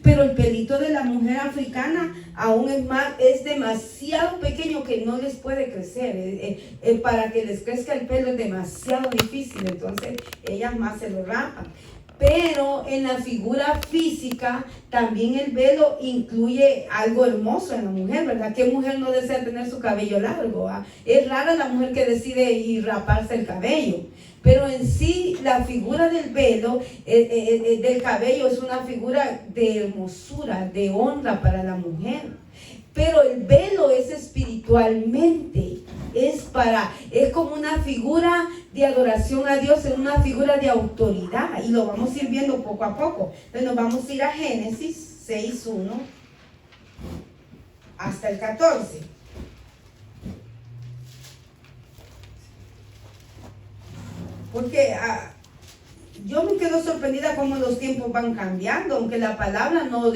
Pero el pelito de la mujer africana aún es demasiado pequeño que no les puede crecer. Para que les crezca el pelo es demasiado difícil, entonces ellas más se lo rapan. Pero en la figura física también el velo incluye algo hermoso en la mujer, ¿verdad? ¿Qué mujer no desea tener su cabello largo? Es rara la mujer que decide ir raparse el cabello. Pero en sí la figura del velo, del cabello, es una figura de hermosura, de honra para la mujer. Pero el velo es espiritualmente, es como una figura de adoración a Dios, es una figura de autoridad, y lo vamos a ir viendo poco a poco. Entonces nos vamos a ir a Génesis 6:1 hasta el 14. Porque yo me quedo sorprendida cómo los tiempos van cambiando, aunque la palabra no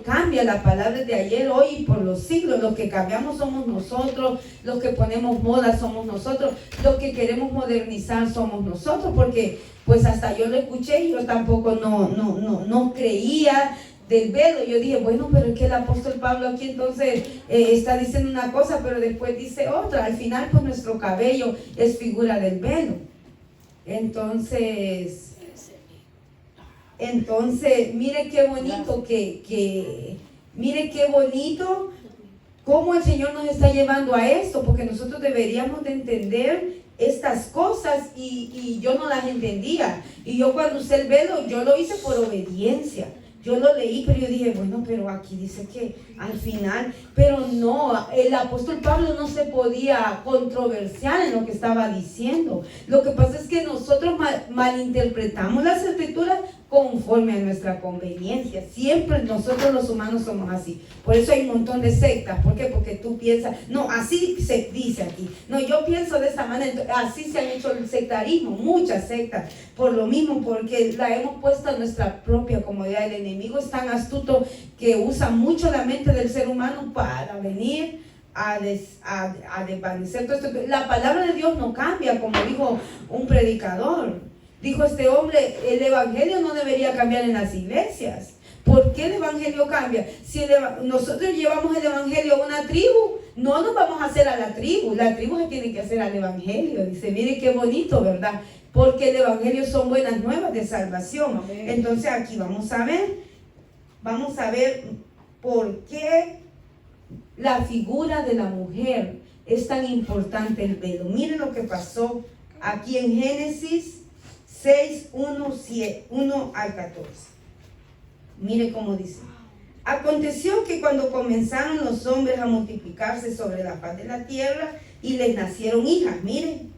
cambia, la palabra de ayer, hoy y por los siglos. Los que cambiamos somos nosotros, los que ponemos moda somos nosotros, los que queremos modernizar somos nosotros, porque pues hasta yo lo escuché y yo tampoco no creía del velo. Yo dije, bueno, pero es que el apóstol Pablo aquí entonces está diciendo una cosa, pero después dice otra. Al final pues nuestro cabello es figura del velo. Entonces, mire qué bonito mire qué bonito cómo el Señor nos está llevando a esto, porque nosotros deberíamos de entender estas cosas y yo no las entendía. Y yo cuando usé el velo, yo lo hice por obediencia. Yo lo leí, pero yo dije, bueno, pero aquí dice que al final, pero no, el apóstol Pablo no se podía controversiar en lo que estaba diciendo. Lo que pasa es que nosotros malinterpretamos las escrituras conforme a nuestra conveniencia. Siempre nosotros los humanos somos así. Por eso hay un montón de sectas. ¿Por qué? Porque tú piensas, no, así se dice aquí. No, yo pienso de esta manera. Así se han hecho el sectarismo, muchas sectas. Por lo mismo, porque la hemos puesto a nuestra propia comodidad. El enemigo es tan astuto que usa mucho la mente del ser humano para venir a desvanecer todo esto. La palabra de Dios no cambia, como dijo un predicador. Dijo este hombre, el evangelio no debería cambiar en las iglesias. ¿Por qué el evangelio cambia? Si nosotros llevamos el evangelio a una tribu, no nos vamos a hacer a la tribu se tiene que hacer al evangelio. Dice, mire qué bonito, ¿verdad? Porque el evangelio son buenas nuevas de salvación. Amén. Entonces aquí vamos a ver por qué la figura de la mujer es tan importante el velo. Miren lo que pasó aquí en Génesis 6:1 al 14. Mire cómo dice. Aconteció que cuando comenzaron los hombres a multiplicarse sobre la faz de la tierra y les nacieron hijas, miren,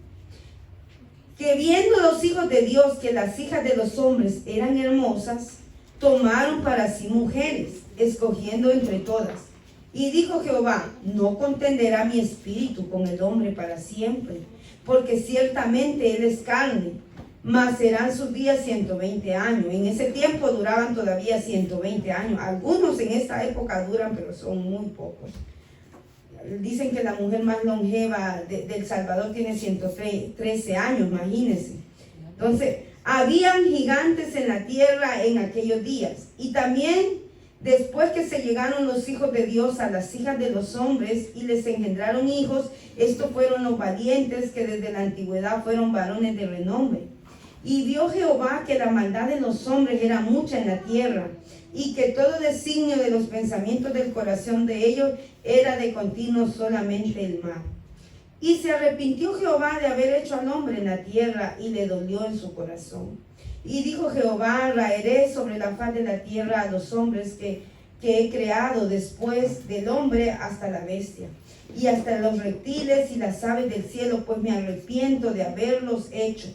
que viendo los hijos de Dios que las hijas de los hombres eran hermosas, tomaron para sí mujeres, escogiendo entre todas. Y dijo Jehová, no contenderá mi espíritu con el hombre para siempre, porque ciertamente él es carne, mas serán sus días 120 años. En ese tiempo duraban todavía 120 años. Algunos en esta época duran, pero son muy pocos. Dicen que la mujer más longeva del Salvador tiene 113 años, imagínense. Entonces, habían gigantes en la tierra en aquellos días. Y también después que se llegaron los hijos de Dios a las hijas de los hombres y les engendraron hijos, estos fueron los valientes que desde la antigüedad fueron varones de renombre. Y vio Jehová que la maldad de los hombres era mucha en la tierra, y que todo designio de los pensamientos del corazón de ellos era de continuo solamente el mal. Y se arrepintió Jehová de haber hecho al hombre en la tierra, y le dolió en su corazón. Y dijo Jehová, raeré sobre la faz de la tierra a los hombres que he creado después del hombre hasta la bestia, y hasta los reptiles y las aves del cielo, pues me arrepiento de haberlos hecho.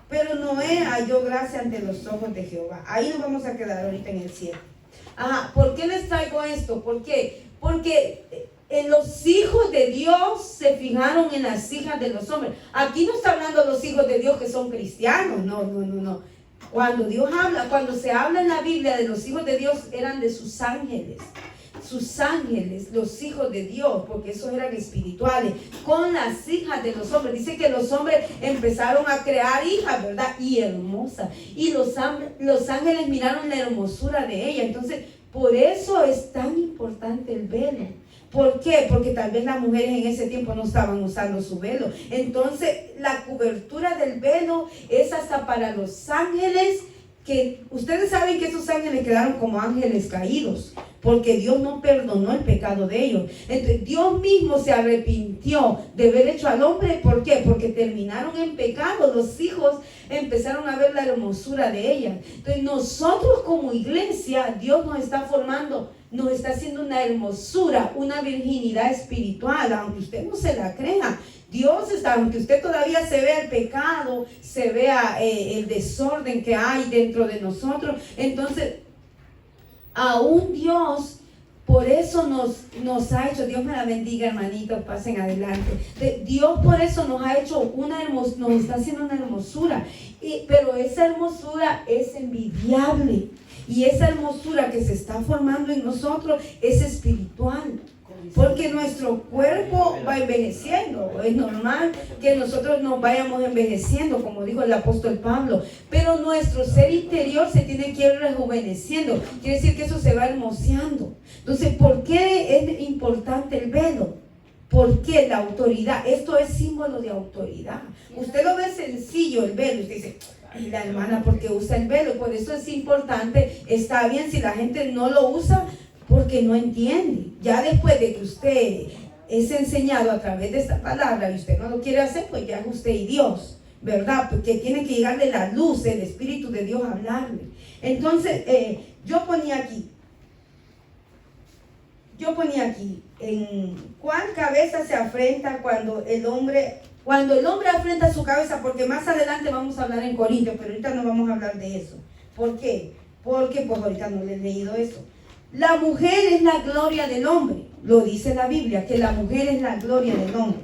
Pero Noé halló gracia ante los ojos de Jehová. Ahí nos vamos a quedar ahorita en el 7. ¿Por qué les traigo esto? ¿Por qué? Porque los hijos de Dios se fijaron en las hijas de los hombres. Aquí no está hablando de los hijos de Dios que son cristianos. No. Cuando se habla en la Biblia de los hijos de Dios, eran de sus ángeles. sus ángeles, los hijos de Dios, porque esos eran espirituales, con las hijas de los hombres. Dice que los hombres empezaron a crear hijas, ¿verdad? Y hermosas. Y los ángeles miraron la hermosura de ella. Entonces, por eso es tan importante el velo. ¿Por qué? Porque tal vez las mujeres en ese tiempo no estaban usando su velo. Entonces, la cobertura del velo es hasta para los ángeles, que ustedes saben que esos ángeles quedaron como ángeles caídos, porque Dios no perdonó el pecado de ellos. Entonces, Dios mismo se arrepintió de haber hecho al hombre. ¿Por qué? Porque terminaron en pecado. Los hijos empezaron a ver la hermosura de ella. Entonces, nosotros como iglesia, Dios nos está formando, nos está haciendo una hermosura, una virginidad espiritual, aunque usted no se la crea. Dios está, aunque usted todavía se vea el pecado, se vea el desorden que hay dentro de nosotros, entonces aún Dios, por eso nos ha hecho, Dios me la bendiga, hermanitos, pasen adelante. Dios por eso nos ha hecho una hermosura, nos está haciendo una hermosura, pero esa hermosura es envidiable, y esa hermosura que se está formando en nosotros es espiritual. Porque nuestro cuerpo va envejeciendo. Es normal que nosotros nos vayamos envejeciendo, como dijo el apóstol Pablo. Pero nuestro ser interior se tiene que ir rejuveneciendo. Quiere decir que eso se va hermoseando. Entonces, ¿por qué es importante el velo? ¿Por qué la autoridad? Esto es símbolo de autoridad. Usted lo ve sencillo, el velo. Usted dice, ay, la hermana, ¿por qué usa el velo? Por eso es importante. Está bien si la gente no lo usa, porque no entiende. Ya después de que usted es enseñado a través de esta palabra y usted no lo quiere hacer, pues ya es usted y Dios, ¿verdad? Porque tiene que llegarle la luz, el Espíritu de Dios a hablarle. Entonces, yo ponía aquí, en cuál cabeza se afrenta cuando el hombre afrenta su cabeza, porque más adelante vamos a hablar en Corintios, pero ahorita no vamos a hablar de eso. ¿Por qué? Porque pues ahorita no les he leído eso. La mujer es la gloria del hombre, lo dice la Biblia, que la mujer es la gloria del hombre.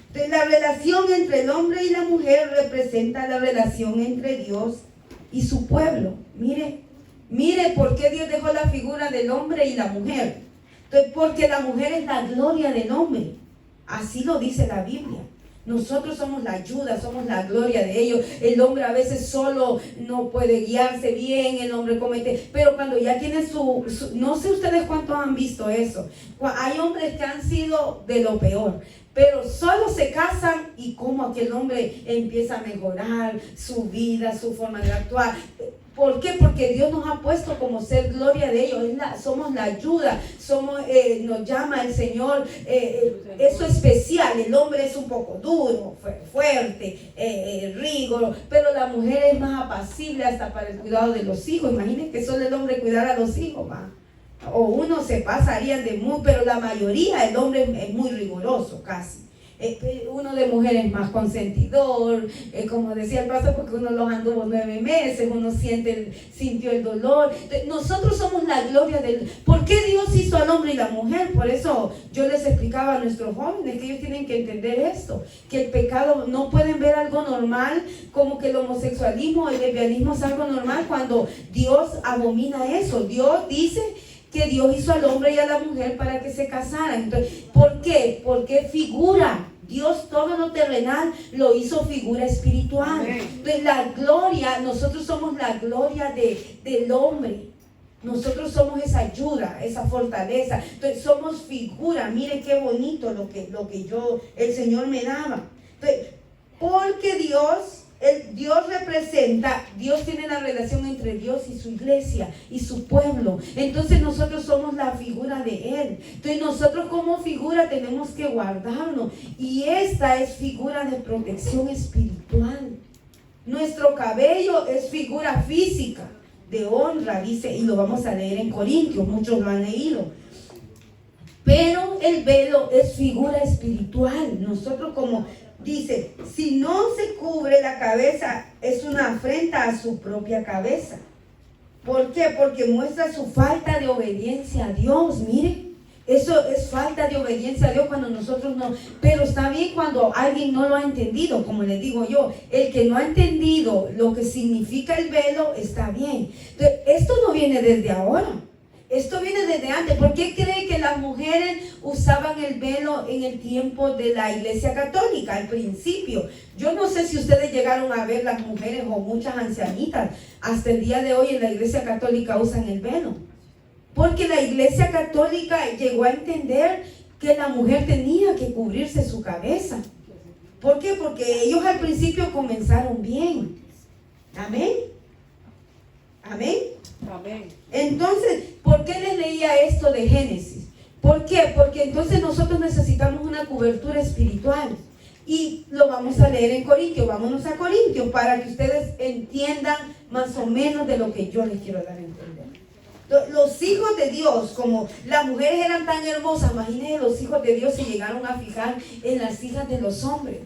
Entonces, la relación entre el hombre y la mujer representa la relación entre Dios y su pueblo. Mire por qué Dios dejó la figura del hombre y la mujer. Entonces, porque la mujer es la gloria del hombre, así lo dice la Biblia. Nosotros somos la ayuda, somos la gloria de ellos. El hombre a veces solo no puede guiarse bien, el hombre comete, pero cuando ya tiene no sé ustedes cuántos han visto eso. Hay hombres que han sido de lo peor, pero solo se casan y como aquel hombre empieza a mejorar su vida, su forma de actuar. ¿Por qué? Porque Dios nos ha puesto como ser gloria de ellos. Somos la ayuda, nos llama el Señor. Eso especial. El hombre es un poco duro, fuerte, rígido, pero la mujer es más apacible hasta para el cuidado de los hijos. Imaginen que solo el hombre cuidara a los hijos, ¿va? O uno se pasaría pero la mayoría, el hombre es muy riguroso casi. Uno de mujeres más consentidor, como decía el pastor, porque uno los anduvo 9 meses, uno sintió el dolor. Entonces, nosotros somos la gloria del... ¿Por qué Dios hizo al hombre y la mujer? Por eso yo les explicaba a nuestros jóvenes que ellos tienen que entender esto, que el pecado, no pueden ver algo normal, como que el homosexualismo, el lesbianismo es algo normal, cuando Dios abomina eso. Dios dice que Dios hizo al hombre y a la mujer para que se casaran. Entonces, ¿por qué? Porque figura. Dios todo lo terrenal lo hizo figura espiritual. Entonces, la gloria, nosotros somos la gloria del hombre. Nosotros somos esa ayuda, esa fortaleza. Entonces, somos figura. Mire qué bonito lo que el Señor me daba. Entonces, porque Dios representa, Dios tiene la relación entre Dios y su iglesia y su pueblo. Entonces nosotros somos la figura de Él. Entonces nosotros como figura tenemos que guardarnos. Y esta es figura de protección espiritual. Nuestro cabello es figura física de honra, dice, y lo vamos a leer en Corintios, muchos lo han leído. Pero el velo es figura espiritual. Nosotros como... Dice, si no se cubre la cabeza, es una afrenta a su propia cabeza. ¿Por qué? Porque muestra su falta de obediencia a Dios. Mire, eso es falta de obediencia a Dios cuando nosotros no. Pero está bien cuando alguien no lo ha entendido, como les digo yo. El que no ha entendido lo que significa el velo, está bien. Entonces, esto no viene desde ahora. Esto viene desde antes. ¿Por qué cree que las mujeres usaban el velo en el tiempo de la Iglesia Católica, al principio? Yo no sé si ustedes llegaron a ver las mujeres o muchas ancianitas. Hasta el día de hoy en la Iglesia Católica usan el velo. Porque la Iglesia Católica llegó a entender que la mujer tenía que cubrirse su cabeza. ¿Por qué? Porque ellos al principio comenzaron bien. Amén. Amén. Amén. Entonces, ¿por qué les leía esto de Génesis? ¿Por qué? Porque entonces nosotros necesitamos una cobertura espiritual. Y lo vamos a leer en Corintios. Vámonos a Corintios para que ustedes entiendan más o menos de lo que yo les quiero dar a entender. Los hijos de Dios, como las mujeres eran tan hermosas, imagínense, los hijos de Dios se llegaron a fijar en las hijas de los hombres.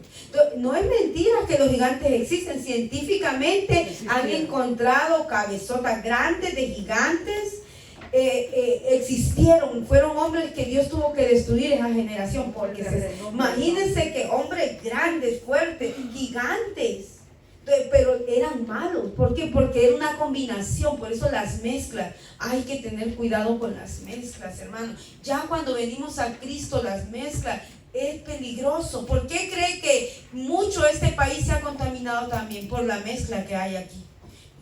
No es mentira que los gigantes existen. Científicamente han encontrado cabezotas grandes de gigantes. Existieron, fueron hombres que Dios tuvo que destruir esa generación, porque imagínense que hombres grandes, fuertes, gigantes, pero eran malos. ¿Por qué? Porque era una combinación. Por eso las mezclas, hay que tener cuidado con las mezclas, hermanos. Ya cuando venimos a Cristo, las mezclas es peligroso. ¿Por qué cree que mucho este país se ha contaminado también? Por la mezcla que hay aquí.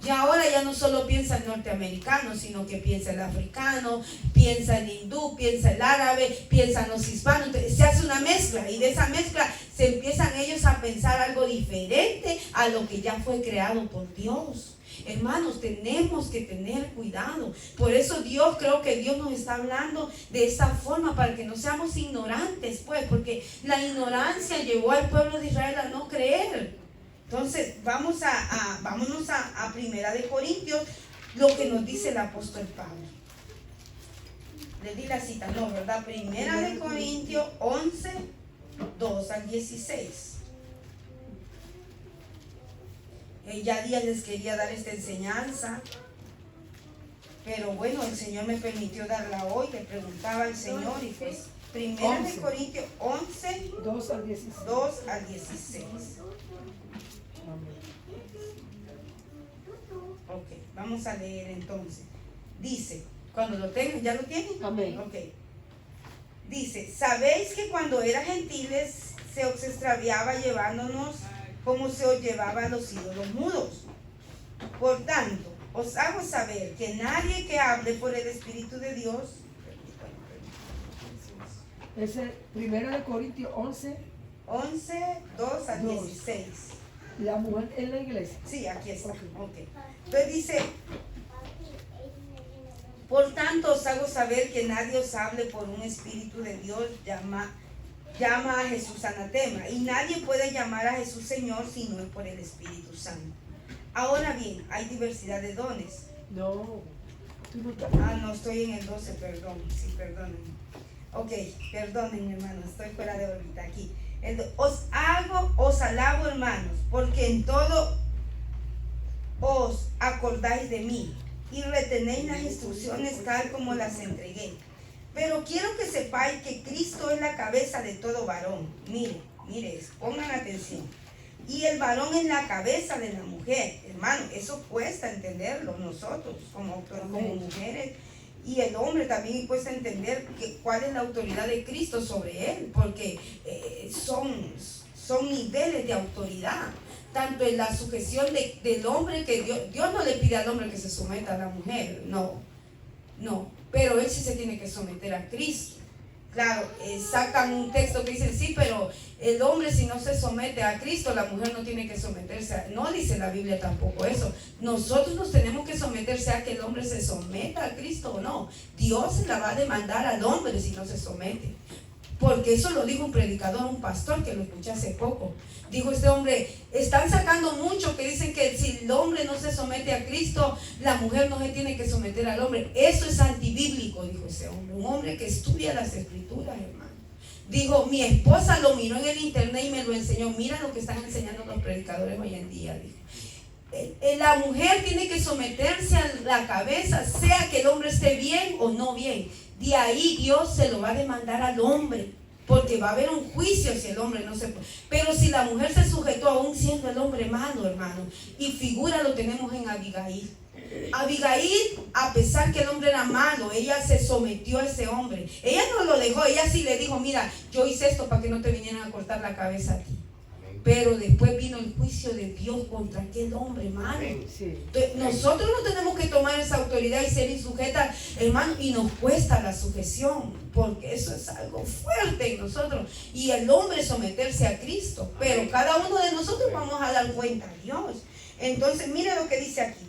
Y ahora ya no solo piensa el norteamericano, sino que piensa el africano, piensa el hindú, piensa el árabe, piensan los hispanos. Entonces, se hace una mezcla, y de esa mezcla se empiezan ellos a pensar algo diferente a lo que ya fue creado por Dios. Hermanos, tenemos que tener cuidado. Por eso creo que Dios nos está hablando de esta forma, para que no seamos ignorantes, pues, porque la ignorancia llevó al pueblo de Israel a no creer. Entonces, vámonos a Primera de Corintios, lo que nos dice el apóstol Pablo. Le di la cita, no, ¿verdad? Primera de Corintios 11, 2 al 16. Ya días les quería dar esta enseñanza, pero bueno, el Señor me permitió darla hoy. Le preguntaba al Señor, y pues, Primera de Corintios 11, 2 al 16. Ok, vamos a leer entonces. Dice, cuando lo tengan, ¿ya lo tienen? Amén. Ok. Dice, ¿sabéis que cuando eran gentiles se os extraviaba llevándonos como se os llevaba a los ídolos mudos? Por tanto, os hago saber que nadie que hable por el Espíritu de Dios. Es el 1 Corintios 11, 2 al 16. La mujer en la iglesia. Sí, aquí está. Okay. Entonces dice, por tanto os hago saber que nadie os hable por un espíritu de Dios, llama a Jesús anatema, y nadie puede llamar a Jesús Señor si no es por el Espíritu Santo. Ahora bien, hay diversidad de dones. No, tú no estás. No, estoy en el 12, perdón. Sí, perdónenme. Ok, perdonen, hermano, estoy fuera de órbita aquí. Os alabo, hermanos, porque en todo os acordáis de mí y retenéis las instrucciones tal como las entregué. Pero quiero que sepáis que Cristo es la cabeza de todo varón. Mire, pongan atención. Y el varón es la cabeza de la mujer. Hermano, eso cuesta entenderlo nosotros como mujeres. Y el hombre también cuesta entender cuál es la autoridad de Cristo sobre él, porque son niveles de autoridad. Tanto en la sujeción del hombre, que Dios no le pide al hombre que se someta a la mujer, no, pero él sí se tiene que someter a Cristo. Claro, sacan un texto que dice, sí, pero el hombre si no se somete a Cristo, la mujer no tiene que someterse no dice la Biblia tampoco eso. Nosotros nos tenemos que someter, sea que el hombre se someta a Cristo o no. Dios se la va a demandar al hombre si no se somete. Porque eso lo dijo un predicador, un pastor, que lo escuché hace poco. Dijo este hombre, están sacando mucho que dicen que si el hombre no se somete a Cristo, la mujer no se tiene que someter al hombre. Eso es antibíblico, dijo ese hombre. Un hombre que estudia las escrituras, hermano. Dijo, mi esposa lo miró en el internet y me lo enseñó. Mira lo que están enseñando los predicadores hoy en día, dijo. La mujer tiene que someterse a la cabeza, sea que el hombre esté bien o no bien. De ahí Dios se lo va a demandar al hombre, porque va a haber un juicio si el hombre no se... Pero si la mujer se sujetó aún siendo el hombre malo, hermano, y figura lo tenemos en Abigail. Abigail, a pesar que el hombre era malo, ella se sometió a ese hombre. Ella no lo dejó, ella sí le dijo, mira, yo hice esto para que no te vinieran a cortar la cabeza a ti. Pero después vino el juicio de Dios contra aquel hombre, hermano. Sí. Entonces, nosotros no tenemos que tomar esa autoridad y ser insujetas, hermano, y nos cuesta la sujeción, porque eso es algo fuerte en nosotros. Y el hombre someterse a Cristo, pero cada uno de nosotros vamos a dar cuenta a Dios. Entonces, mire lo que dice aquí.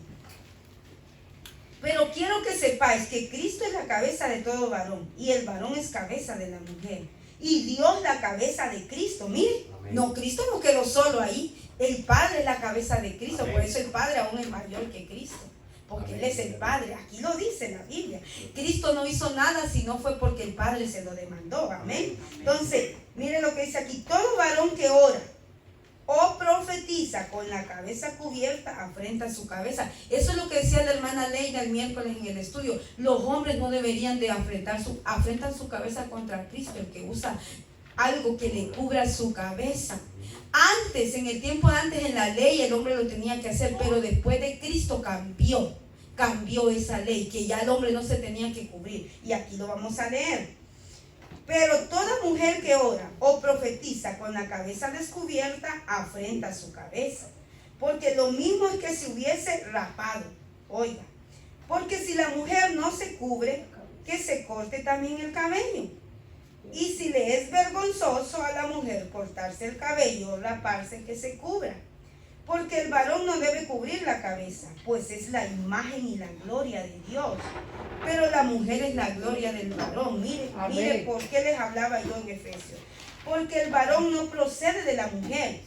Pero quiero que sepáis que Cristo es la cabeza de todo varón, y el varón es cabeza de la mujer, y Dios la cabeza de Cristo. Mire, no, Cristo no quedó solo ahí, el Padre es la cabeza de Cristo. Por eso el Padre aún es mayor que Cristo, porque Él es el Padre. Aquí lo dice la Biblia. Cristo no hizo nada si no fue porque el Padre se lo demandó. Amén. Entonces, mire lo que dice aquí: todo varón que ora o profetiza con la cabeza cubierta afrenta su cabeza. Eso es lo que decía la hermana Leida el miércoles en el estudio. Los hombres no deberían de afrentan su cabeza contra Cristo, el que usa algo que le cubra su cabeza. Antes, en el tiempo de antes, en la ley el hombre lo tenía que hacer, pero después de Cristo cambió esa ley, que ya el hombre no se tenía que cubrir. Y aquí lo vamos a leer. Pero toda mujer que ora o profetiza con la cabeza descubierta afrenta su cabeza, porque lo mismo es que si hubiese rapado. Oiga, porque si la mujer no se cubre, que se corte también el cabello. Y si le es vergonzoso a la mujer cortarse el cabello o raparse, que se cubra. Porque el varón no debe cubrir la cabeza, pues es la imagen y la gloria de Dios. Pero la mujer es la gloria del varón. Mire por qué les hablaba yo en Efesios. Porque el varón no procede de la mujer,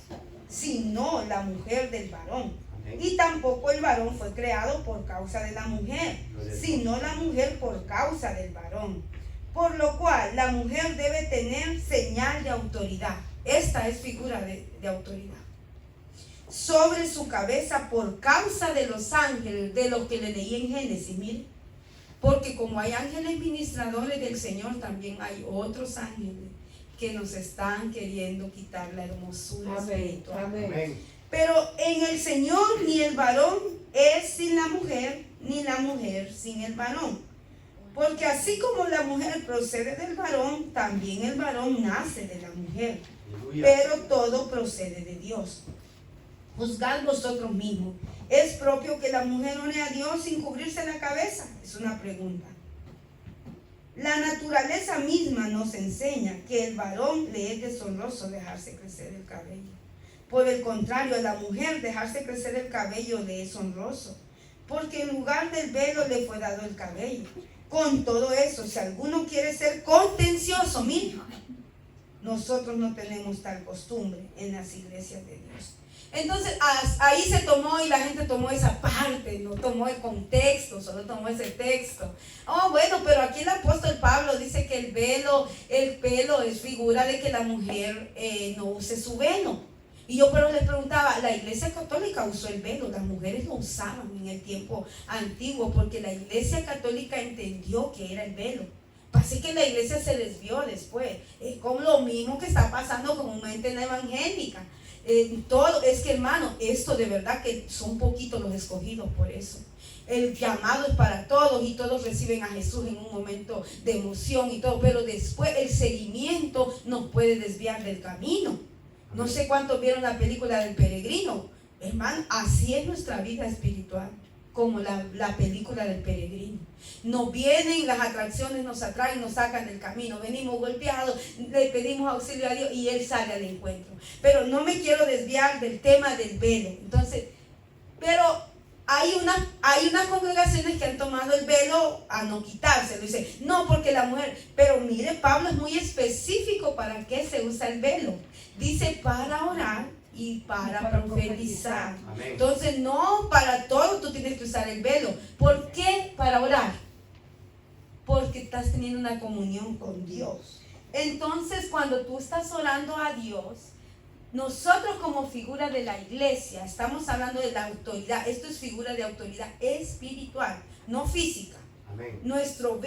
sino la mujer del varón. Y tampoco el varón fue creado por causa de la mujer, sino la mujer por causa del varón. Por lo cual la mujer debe tener señal de autoridad. Esta es figura de autoridad sobre su cabeza por causa de los ángeles, de los que le leí en Génesis. Mire, porque como hay ángeles ministradores del Señor, también hay otros ángeles que nos están queriendo quitar la hermosura espiritual. Amén. Pero en el Señor ni el varón es sin la mujer, ni la mujer sin el varón. Porque así como la mujer procede del varón, también el varón nace de la mujer. Pero todo procede de Dios. Juzgad vosotros mismos. ¿Es propio que la mujer ore a Dios sin cubrirse la cabeza? Es una pregunta. La naturaleza misma nos enseña que el varón le es deshonroso dejarse crecer el cabello. Por el contrario, a la mujer dejarse crecer el cabello le es honroso, porque en lugar del velo le fue dado el cabello. Con todo eso, si alguno quiere ser contencioso, mire, nosotros no tenemos tal costumbre en las iglesias de Dios. Entonces ahí se tomó y la gente tomó esa parte, no tomó el contexto, solo tomó ese texto. Oh, bueno, pero aquí el apóstol Pablo dice que el pelo es figura de que la mujer no use su velo. Y yo pero les preguntaba, la iglesia católica usó el velo, las mujeres lo usaban en el tiempo antiguo, porque la iglesia católica entendió que era el velo. Así que la iglesia se desvió después. Es como lo mismo que está pasando comúnmente en la evangélica. Todo, es que hermano, esto de verdad que son poquitos los escogidos por eso. El llamado es para todos y todos reciben a Jesús en un momento de emoción y todo, pero después el seguimiento nos puede desviar del camino. No sé cuántos vieron la película del peregrino. Hermano, así es nuestra vida espiritual, como la película del peregrino. Nos vienen, las atracciones nos atraen, nos sacan del camino, venimos golpeados, le pedimos auxilio a Dios y Él sale al encuentro. Pero no me quiero desviar del tema del velo. Entonces, pero hay unas congregaciones que han tomado el velo a no quitárselo. Dice, no, porque la mujer, pero mire, Pablo es muy específico para qué se usa el velo. Dice para orar y para profetizar. Amén. Entonces, no para todo tú tienes que usar el velo. ¿Por qué para orar? Porque estás teniendo una comunión con Dios. Entonces, cuando tú estás orando a Dios, nosotros como figura de la iglesia, estamos hablando de la autoridad. Esto es figura de autoridad espiritual, no física. Amén. Nuestro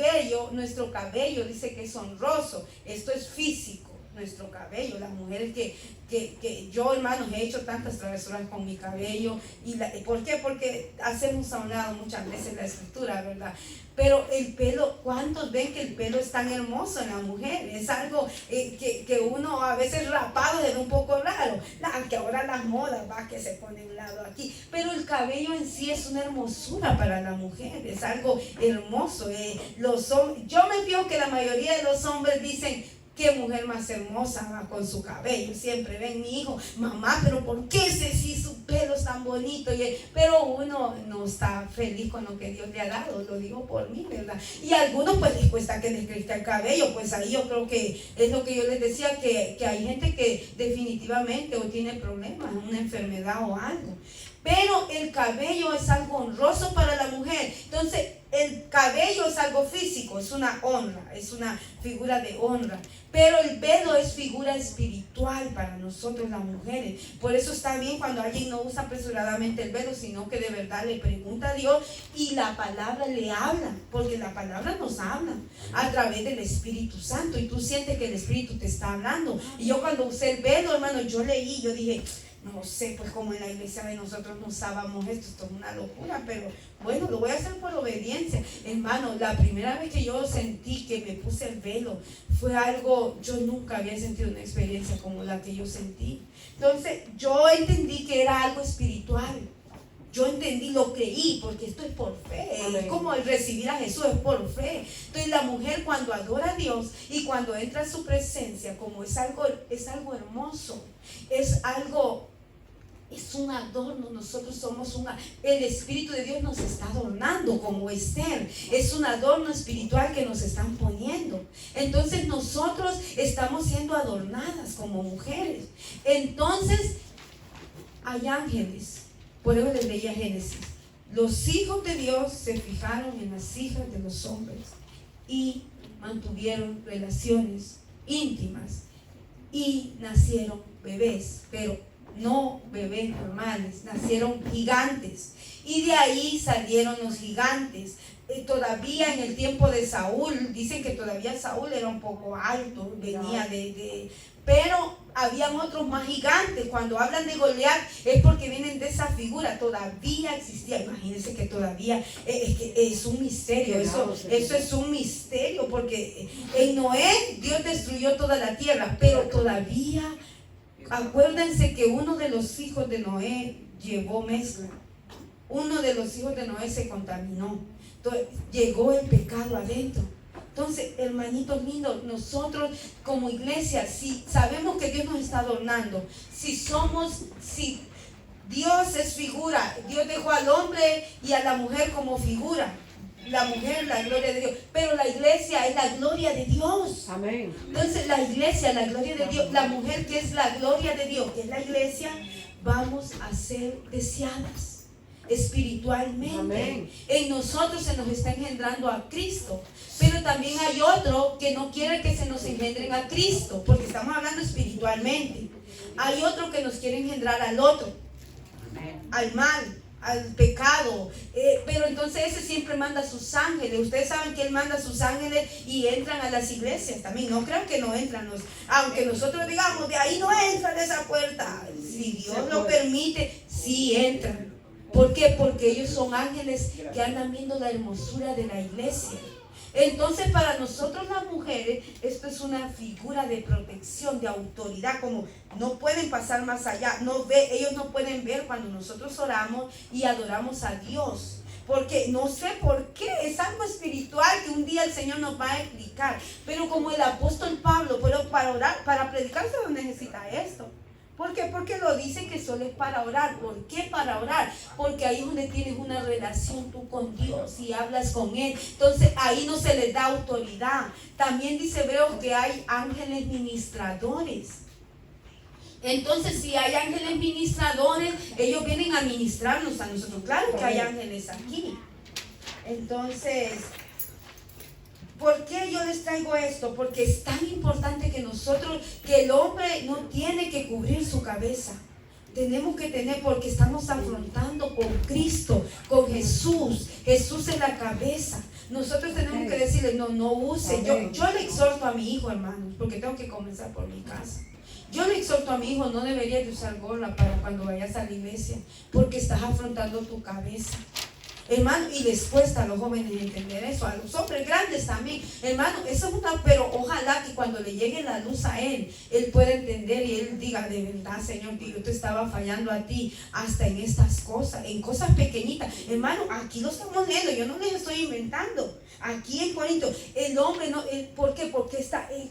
cabello dice que es honroso. Esto es físico. nuestro cabello. Las mujeres que yo, hermanos, he hecho tantas travesuras con mi cabello. ¿Por qué? Porque hacemos a un lado muchas veces la escritura, ¿verdad? Pero el pelo, ¿cuántos ven que el pelo es tan hermoso en la mujer? Es algo que uno a veces rapado se ve un poco raro. Que ahora las modas, va, que se pone un lado aquí. Pero el cabello en sí es una hermosura para la mujer. Es algo hermoso. Yo me fijo que la mayoría de los hombres dicen: qué mujer más hermosa va con su cabello. Siempre ven mi hijo: mamá, pero ¿por qué si su pelo es tan bonito? Pero uno no está feliz con lo que Dios le ha dado, lo digo por mí, ¿verdad? Y a algunos pues les cuesta que les crezca el cabello. Pues ahí yo creo que es lo que yo les decía, que hay gente que definitivamente o tiene problemas, una enfermedad o algo. Pero el cabello es algo honroso para la mujer. Entonces, el cabello es algo físico, es una honra, es una figura de honra. Pero el velo es figura espiritual para nosotros las mujeres. Por eso está bien cuando alguien no usa apresuradamente el velo, sino que de verdad le pregunta a Dios y la palabra le habla. Porque la palabra nos habla a través del Espíritu Santo. Y tú sientes que el Espíritu te está hablando. Y yo cuando usé el velo, hermano, yo leí, yo dije: no sé, pues como en la iglesia de nosotros no usábamos esto es una locura, pero bueno, lo voy a hacer por obediencia. Hermano, la primera vez que yo sentí que me puse el velo fue algo, yo nunca había sentido una experiencia como la que yo sentí. Entonces, yo entendí que era algo espiritual. Yo entendí, lo creí, porque esto es por fe. Es como el recibir a Jesús, es por fe. Entonces la mujer cuando adora a Dios y cuando entra a su presencia, como es algo hermoso, es un adorno. Nosotros somos el Espíritu de Dios nos está adornando como Esther. Es un adorno espiritual que nos están poniendo. Entonces nosotros estamos siendo adornadas como mujeres. Entonces hay ángeles. Por eso les leía Génesis. Los hijos de Dios se fijaron en las hijas de los hombres y mantuvieron relaciones íntimas y nacieron bebés, pero no bebés normales, nacieron gigantes. Y de ahí salieron los gigantes. Todavía en el tiempo de Saúl, dicen que todavía Saúl era un poco alto, venía pero habían otros más gigantes. Cuando hablan de Goliat es porque vienen de esa figura. Todavía existía, imagínense que todavía es un misterio. Eso es un misterio, porque en Noé Dios destruyó toda la tierra, pero todavía, acuérdense que uno de los hijos de Noé llevó mezcla. Uno de los hijos de Noé se contaminó. Entonces llegó el pecado adentro. Entonces, hermanitos lindos, nosotros como iglesia, si sabemos que Dios nos está adornando, si Dios es figura, Dios dejó al hombre y a la mujer como figura. La mujer, la gloria de Dios, pero la iglesia es la gloria de Dios. Amén. Entonces, la iglesia, la gloria de Dios, la mujer que es la gloria de Dios, que es la iglesia, vamos a ser deseadas espiritualmente. Amén. En nosotros se nos está engendrando a Cristo, pero también hay otro que no quiere que se nos engendren a Cristo, porque estamos hablando espiritualmente. Hay otro que nos quiere engendrar al otro, al mal, al pecado, pero entonces ese siempre manda a sus ángeles. Ustedes saben que él manda a sus ángeles y entran a las iglesias también. No creo que no entran, aunque nosotros digamos de ahí no entran de esa puerta. Si Dios lo permite, sí entran. ¿Por qué? Porque ellos son ángeles que andan viendo la hermosura de la iglesia. Entonces, para nosotros las mujeres, esto es una figura de protección, de autoridad, como no pueden pasar más allá. Ellos no pueden ver cuando nosotros oramos y adoramos a Dios. Porque no sé por qué, es algo espiritual que un día el Señor nos va a explicar. Pero como el apóstol Pablo, pero para orar, para predicar se no necesita esto. ¿Por qué? Porque lo dice que solo es para orar. ¿Por qué para orar? Porque ahí es donde tienes una relación tú con Dios y hablas con Él. Entonces ahí no se les da autoridad. También dice Hebreos que hay ángeles ministradores. Entonces si hay ángeles ministradores, ellos vienen a ministrarnos a nosotros. Claro que hay ángeles aquí. Entonces, ¿por qué yo les traigo esto? Porque es tan importante que que el hombre no tiene que cubrir su cabeza. Tenemos que tener, porque estamos afrontando con Cristo, con Jesús. Jesús es la cabeza. Nosotros tenemos que decirle, no use. Yo le exhorto a mi hijo, hermanos, porque tengo que comenzar por mi casa. Yo le exhorto a mi hijo, no deberías de usar gorra para cuando vayas a la iglesia, porque estás afrontando tu cabeza. Hermano, y les cuesta a los jóvenes entender eso, a los hombres grandes también, hermano, eso es una, pero ojalá que cuando le llegue la luz a él pueda entender y él diga, de verdad, Señor, que yo te estaba fallando a ti, hasta en estas cosas, en cosas pequeñitas. Hermano, aquí lo estamos leyendo, yo no les estoy inventando. Aquí en Corinto, el hombre, no, ¿por qué? Porque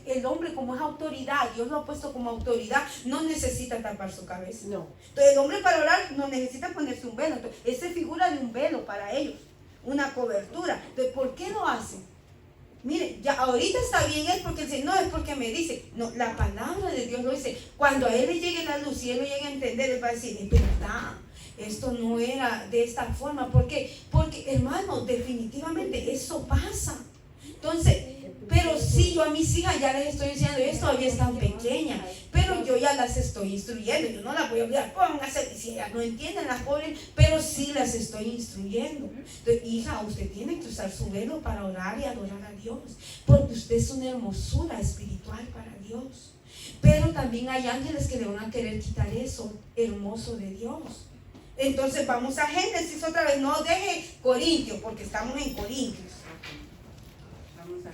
el hombre, como es autoridad, Dios lo ha puesto como autoridad, no necesita tapar su cabeza. No. Entonces el hombre para orar no necesita ponerse un velo. Entonces, esa es figura de un velo para ellos, una cobertura. Entonces, ¿por qué lo hacen? Mire, ya ahorita está bien él porque dice, no, es porque me dice. No, la palabra de Dios lo dice. Cuando a él le llegue la luz y él lo llegue a entender, él va a decir, es verdad, esto no era de esta forma. ¿Por qué? Porque, hermano, definitivamente eso pasa. Entonces, pero sí, yo a mis hijas ya les estoy enseñando, ellas todavía están pequeñas, pero yo ya las estoy instruyendo. Yo no las voy a obligar, póngase, si ellas no entienden, las jóvenes, pero sí las estoy instruyendo. Entonces, hija, usted tiene que usar su velo para orar y adorar a Dios, porque usted es una hermosura espiritual para Dios. Pero también hay ángeles que le van a querer quitar eso hermoso de Dios. Entonces vamos a Génesis otra vez, no deje Corintios, porque estamos en Corintios.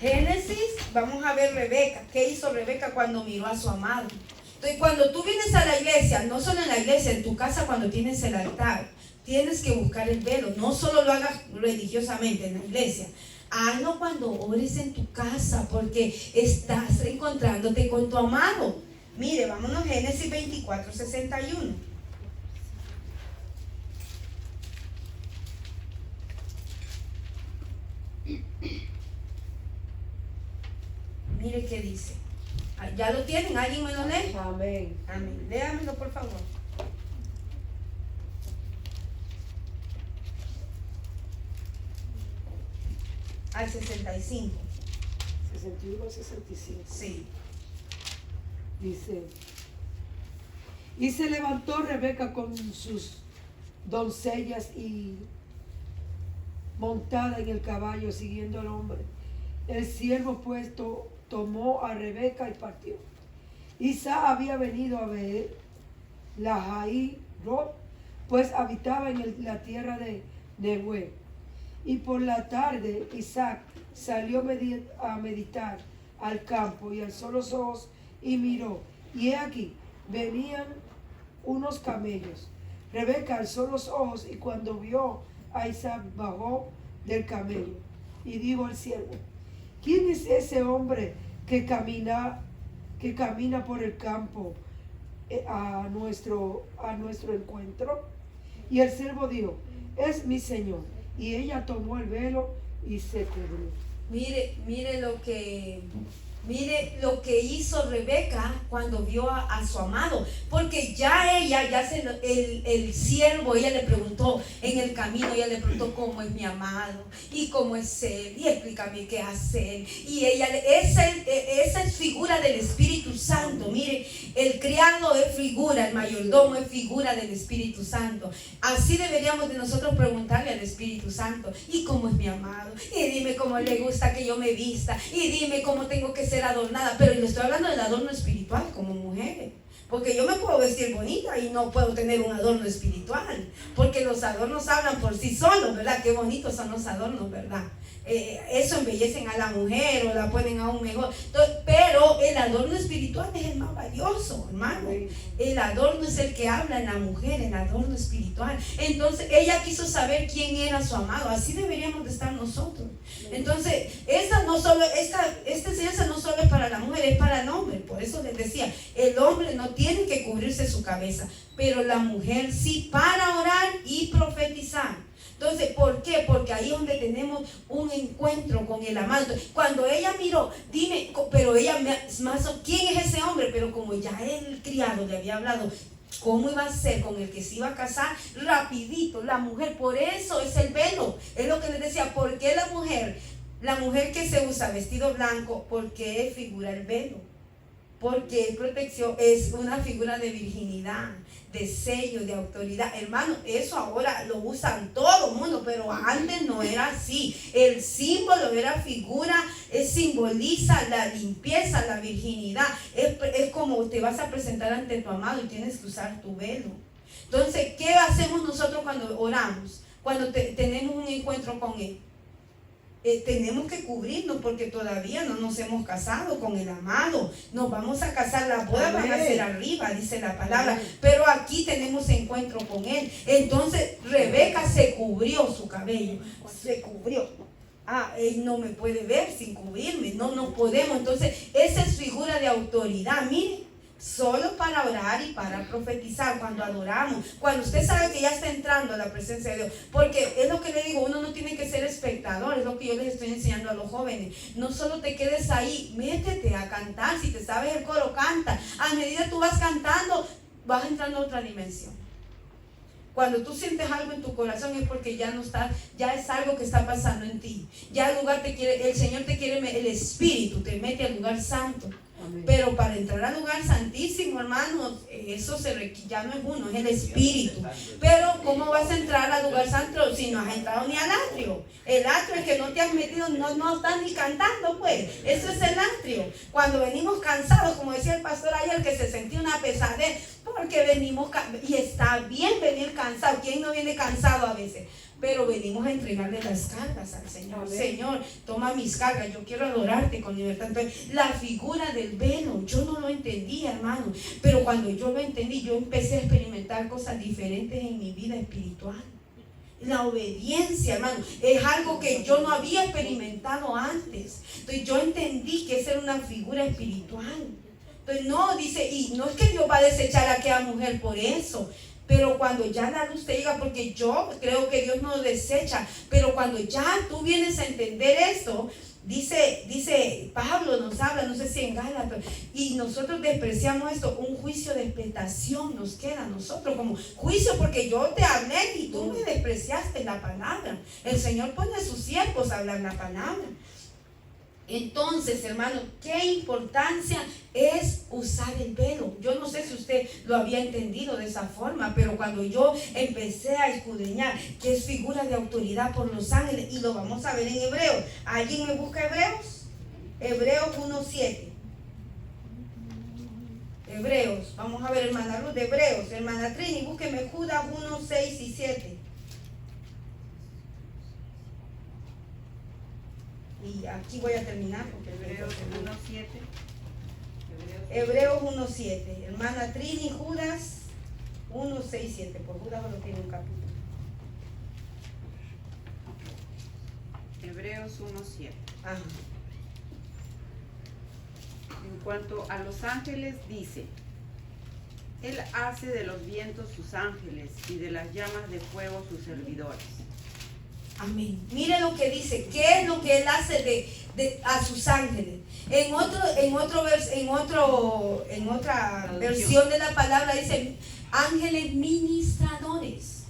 Génesis, vamos a ver Rebeca. ¿Qué hizo Rebeca cuando miró a su amado? Entonces, cuando tú vienes a la iglesia, no solo en la iglesia, en tu casa cuando tienes el altar, tienes que buscar el velo. No solo lo hagas religiosamente en la iglesia, hazlo cuando ores en tu casa, porque estás encontrándote con tu amado. Mire, vámonos a Génesis 24, 61. Mire qué dice. ¿Ya lo tienen? ¿Alguien me lo lee? Amén. Amén. Léamelo, por favor. Al 65. 61 al 65. Sí. Dice, y se levantó Rebeca con sus doncellas y montada en el caballo siguiendo al hombre. El siervo puesto tomó a Rebeca y partió. Isaac había venido a ver la Jairot, pues habitaba en la tierra de Nehué. Y por la tarde Isaac salió a meditar al campo y alzó los ojos y miró. Y he aquí, venían unos camellos. Rebeca alzó los ojos y cuando vio a Isaac bajó del camello y dijo al siervo, ¿quién es ese hombre que camina por el campo a nuestro encuentro? Y el siervo dijo, es mi señor. Y ella tomó el velo y se cubrió. Mire lo que hizo Rebeca cuando vio a su amado, porque el siervo, ella le preguntó en el camino, ella le preguntó cómo es mi amado y cómo es él y explícame qué hace él, y esa es figura del Espíritu Santo. Mire, el criado es figura, el mayordomo es figura del Espíritu Santo. Así deberíamos de nosotros preguntarle al Espíritu Santo, y cómo es mi amado, y dime cómo le gusta que yo me vista, y dime cómo tengo que ser adornada. Pero le estoy hablando del adorno espiritual como mujer, porque yo me puedo vestir bonita y no puedo tener un adorno espiritual, porque los adornos hablan por sí solos, ¿verdad? Qué bonitos son los adornos, ¿verdad? Eso embellecen a la mujer o la ponen aún mejor. Entonces, pero el adorno espiritual es el más valioso, hermano. El adorno es el que habla en la mujer, el adorno espiritual. Entonces ella quiso saber quién era su amado. Así deberíamos de estar nosotros. Entonces esta enseñanza no solo es para la mujer, es para el hombre. Por eso les decía, el hombre no tiene que cubrirse su cabeza, pero la mujer sí, para orar y profetizar. Entonces, ¿por qué? Porque ahí es donde tenemos un encuentro con el amado. Entonces, cuando ella miró, dime, pero ella más, ¿quién es ese hombre? Pero como ya el criado le había hablado cómo iba a ser con el que se iba a casar, rapidito, la mujer, por eso es el velo. Es lo que les decía, ¿por qué la mujer que se usa vestido blanco? Porque figura el velo. Porque protección es una figura de virginidad, de sello, de autoridad. Hermano, eso ahora lo usan todo el mundo, pero antes no era así. El símbolo era figura, simboliza la limpieza, la virginidad. Es como te vas a presentar ante tu amado y tienes que usar tu velo. Entonces, ¿qué hacemos nosotros cuando oramos? Cuando tenemos un encuentro con Él. Tenemos que cubrirnos porque todavía no nos hemos casado con el amado. Nos vamos a casar, las bodas van a ser arriba, dice la palabra. Pero aquí tenemos encuentro con Él. Entonces Rebeca se cubrió su cabello, se cubrió. Él no me puede ver sin cubrirme, no podemos. Entonces esa es figura de autoridad, mire. Solo para orar y para profetizar, cuando adoramos, cuando usted sabe que ya está entrando a la presencia de Dios, porque es lo que le digo, uno no tiene que ser espectador, es lo que yo les estoy enseñando a los jóvenes. No solo te quedes ahí, métete a cantar. Si te sabes el coro, canta. A medida que tú vas cantando, vas entrando a otra dimensión. Cuando tú sientes algo en tu corazón es porque ya no está, ya es algo que está pasando en ti. Ya el lugar el Señor te quiere, el Espíritu te mete al lugar santo. Amén. Pero para entrar al lugar santísimo, hermanos, eso ya no es uno, es el Espíritu. Pero ¿cómo vas a entrar al lugar santo si no has entrado ni al atrio? El atrio es que no te has metido, no estás ni cantando, pues. Eso es el atrio. Cuando venimos cansados, como decía el pastor ayer, que se sentía una pesadez, porque venimos, y está bien venir cansado. ¿Quién no viene cansado a veces? Pero venimos a entregarle las cargas al Señor. Amén. Señor, toma mis cargas, yo quiero adorarte con libertad. Entonces, la figura del velo, yo no lo entendía, hermano, pero cuando yo lo entendí, yo empecé a experimentar cosas diferentes en mi vida espiritual. La obediencia, hermano, es algo que yo no había experimentado antes. Entonces yo entendí que esa era una figura espiritual. Entonces no, dice, y no es que Dios va a desechar a aquella mujer por eso. Pero cuando ya la luz te llega, porque yo creo que Dios no desecha, pero cuando ya tú vienes a entender esto, dice Pablo nos habla, no sé si en Gálatas, y nosotros despreciamos esto, un juicio de expectación nos queda a nosotros como juicio, porque yo te hablé y tú me despreciaste la palabra. El Señor pone a sus siervos a hablar la palabra. Entonces, hermano, qué importancia es usar el velo. Yo no sé si usted lo había entendido de esa forma, pero cuando yo empecé a escudriñar que es figura de autoridad por los ángeles, y lo vamos a ver en Hebreos. ¿Alguien me busca Hebreos? Hebreos 1:7. Hebreos, vamos a ver, hermana Ruth, Hebreos. Hermana Trini, búsqueme Judas 1:6 y 7. Y aquí voy a terminar porque Hebreos 1:7. Hebreos 1:7. Hermana Trini, Judas 1:6, 7. Por Judas solo tiene un capítulo. Hebreos 1:7. Ajá. En cuanto a los ángeles, dice: Él hace de los vientos sus ángeles y de las llamas de fuego sus servidores. Amén. Mire lo que dice, ¿qué es lo que Él hace a sus ángeles? En otra versión de la palabra dice ángeles ministradores.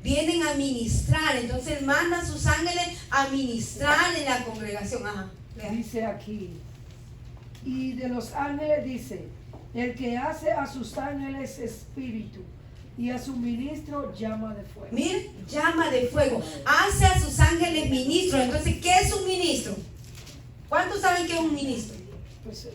Vienen a ministrar, entonces manda a sus ángeles a ministrar en la congregación. Ajá. Dice aquí, y de los ángeles dice, el que hace a sus ángeles espíritu y a su ministro llama de fuego. Mire, llama de fuego. Hace a sus ángeles ministros. Entonces, ¿qué es un ministro? ¿Cuántos saben qué es un ministro? Pues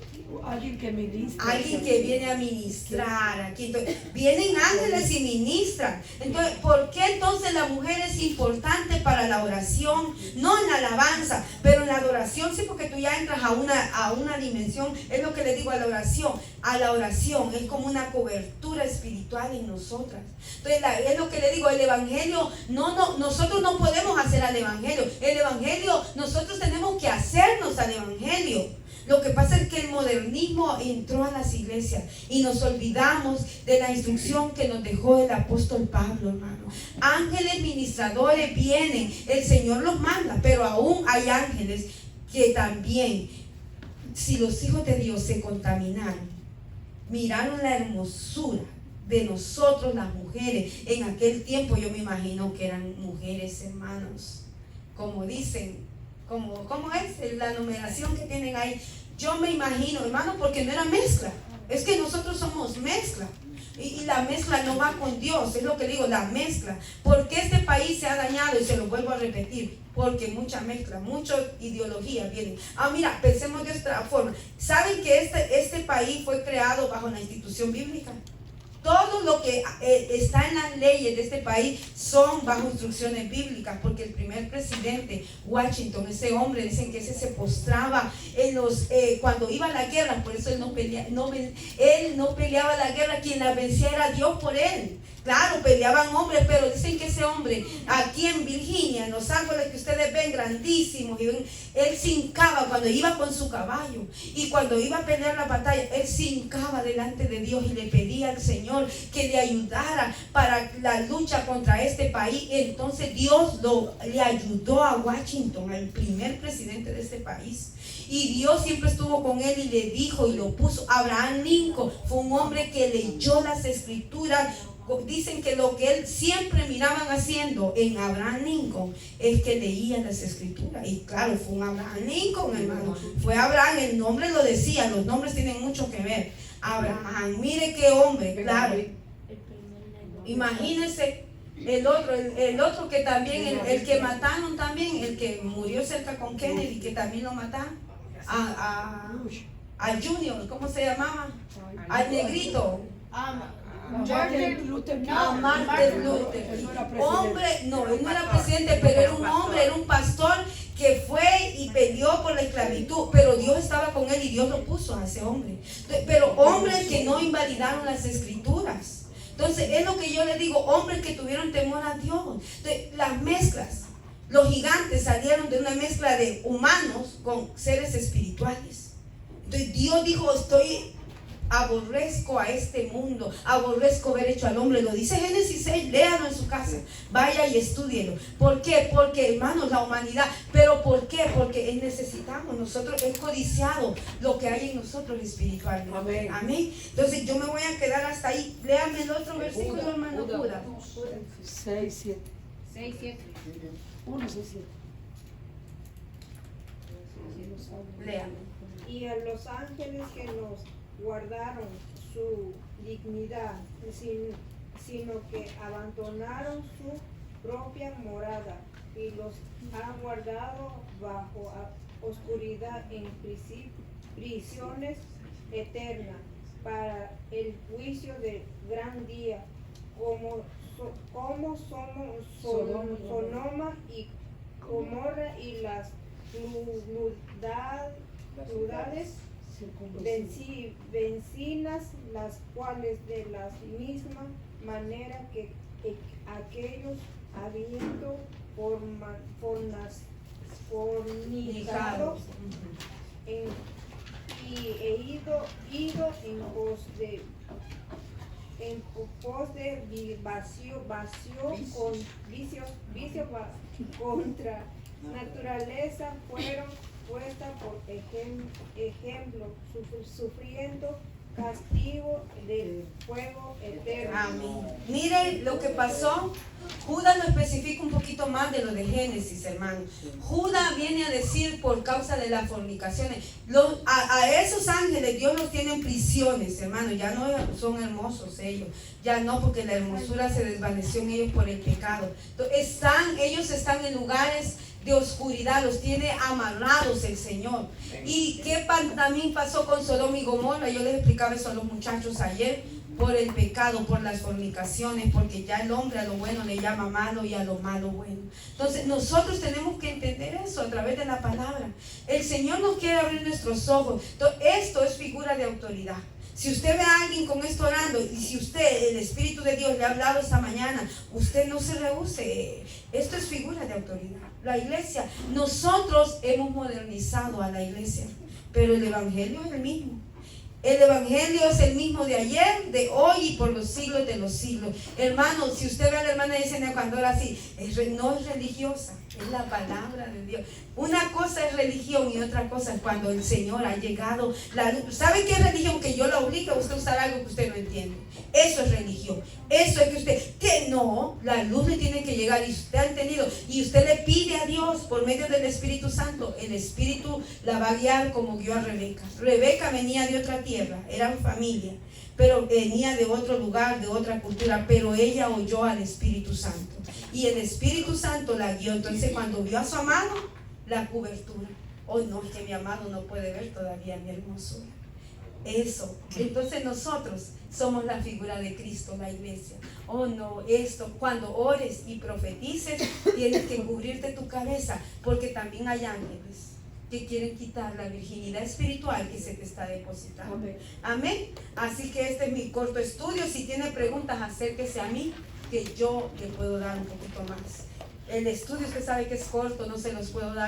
alguien que ministra. Alguien que viene a ministrar aquí. Entonces, vienen ángeles y ministran. Entonces, ¿por qué entonces la mujer es importante para la oración? No en la alabanza, pero en la adoración sí, porque tú ya entras a una dimensión. Es lo que le digo a la oración. A la oración es como una cobertura espiritual en nosotras. Entonces, es lo que le digo, el evangelio, nosotros no podemos hacer al evangelio. El evangelio, nosotros tenemos que hacernos al evangelio. Lo que pasa es que el modernismo entró a las iglesias y nos olvidamos de la instrucción que nos dejó el apóstol Pablo, hermano. Ángeles ministradores vienen, el Señor los manda, pero aún hay ángeles que también, si los hijos de Dios se contaminaron, miraron la hermosura de nosotros las mujeres. En aquel tiempo yo me imagino que eran mujeres, hermanos, como dicen, ¿cómo es la numeración que tienen ahí? Yo me imagino, hermano, porque no era mezcla. Es que nosotros somos mezcla. Y la mezcla no va con Dios, es lo que digo, la mezcla. ¿Por qué este país se ha dañado? Y se lo vuelvo a repetir, porque mucha mezcla, mucha ideología viene. Mira, pensemos de otra forma. ¿Saben que este país fue creado bajo la institución bíblica? Todo lo que está en las leyes de este país son bajo instrucciones bíblicas, porque el primer presidente, Washington, ese hombre, dicen que ese se postraba en cuando iba a la guerra, por eso él no peleaba la guerra, quien la vencía era Dios por él. Claro, peleaban hombres, pero dicen que ese hombre, aquí en Virginia, en los árboles que ustedes ven grandísimos, él se hincaba cuando iba con su caballo. Y cuando iba a pelear la batalla, él se hincaba delante de Dios y le pedía al Señor que le ayudara para la lucha contra este país. Entonces Dios le ayudó a Washington, al primer presidente de este país. Y Dios siempre estuvo con él y le dijo y lo puso. Abraham Lincoln fue un hombre que leyó las escrituras. Dicen que lo que él siempre miraban haciendo en Abraham Lincoln es que leía las escrituras. Y claro, fue un Abraham Lincoln, hermano. Fue Abraham, el nombre lo decía, los nombres tienen mucho que ver. Abraham, mire qué hombre, claro. Imagínense el otro que también, el que mataron también, el que murió cerca con Kennedy, que también lo mataron. A Junior, ¿cómo se llamaba? Al negrito. Martin Luther King. Martin Luther King. Hombre, no, él no era presidente, pero era un hombre, era un pastor que fue y peleó por la esclavitud, pero Dios estaba con él y Dios lo puso a ese hombre. Pero hombres que no invalidaron las escrituras. Entonces, es lo que yo le digo, hombres que tuvieron temor a Dios. Entonces, las mezclas, los gigantes salieron de una mezcla de humanos con seres espirituales. Entonces, Dios dijo, aborrezco a este mundo, aborrezco ver hecho al hombre. Lo dice Génesis 6, léalo en su casa, vaya y estúdielo. ¿Por qué? Porque, hermanos, la humanidad. ¿Pero por qué? Porque necesitamos, nosotros es codiciado lo que hay en nosotros espiritualmente. Amén. Amén. Entonces yo me voy a quedar hasta ahí. Léame el otro versículo, hermano. 6, 7. 6, 7. 1, 6, 7. Léame. Y a los ángeles que nos guardaron su dignidad, sino que abandonaron su propia morada y los han guardado bajo oscuridad en prisiones eternas para el juicio del gran día, como somos Sodoma y Gomorra y las ciudades vecinas, las cuales de la misma manera que aquellos habiendo fornicado y ido en pos de vicio contra naturaleza, fueron puesta por ejemplo, sufriendo castigo del fuego eterno. Amén. Miren lo que pasó. Judas lo especifica un poquito más de lo de Génesis, hermano. Judas viene a decir por causa de las fornicaciones. A esos ángeles Dios los tiene en prisiones, hermano. Ya no son hermosos ellos. Ya no, porque la hermosura se desvaneció en ellos por el pecado. Entonces, ellos están en lugares de oscuridad, los tiene amarrados el Señor. ¿Y qué también pasó con Sodoma y Gomorra? Yo les explicaba eso a los muchachos ayer. Por el pecado, por las fornicaciones, porque ya el hombre a lo bueno le llama malo y a lo malo bueno. Entonces nosotros tenemos que entender eso a través de la palabra. El Señor nos quiere abrir nuestros ojos. Entonces, esto es figura de autoridad. Si usted ve a alguien con esto orando, y si usted, el Espíritu de Dios le ha hablado esta mañana, usted no se rehúse. Esto es figura de autoridad. La iglesia, nosotros hemos modernizado a la iglesia, pero el evangelio es el mismo. El evangelio es el mismo de ayer, de hoy y por los siglos de los siglos. Hermano, si usted ve a la hermana de Yesenia cuando era así, no es religiosa, es la palabra de Dios. Una cosa es religión y otra cosa es cuando el Señor ha llegado. ¿Sabe qué es religión? Que yo la obligue a usted a usar algo que usted no entiende. Eso es religión. Eso es que usted, que no, la luz le tiene que llegar y usted ha entendido. Y usted le pide a Dios por medio del Espíritu Santo. El Espíritu la va a guiar como guió a Rebeca. Rebeca venía de otra tierra, eran familia, pero venía de otro lugar, de otra cultura, pero ella oyó al Espíritu Santo. Y el Espíritu Santo la guió. Entonces cuando vio a su amado, la cobertura. Oh no, es que mi amado no puede ver todavía mi hermosura. Eso. Entonces nosotros somos la figura de Cristo, la iglesia. Oh no, esto, cuando ores y profetices, tienes que cubrirte tu cabeza, porque también hay ángeles que quieren quitar la virginidad espiritual que se te está depositando. Amén. Amén. Así que este es mi corto estudio. Si tiene preguntas, acérquese a mí, que yo le puedo dar un poquito más. El estudio usted sabe que es corto, no se los puedo dar.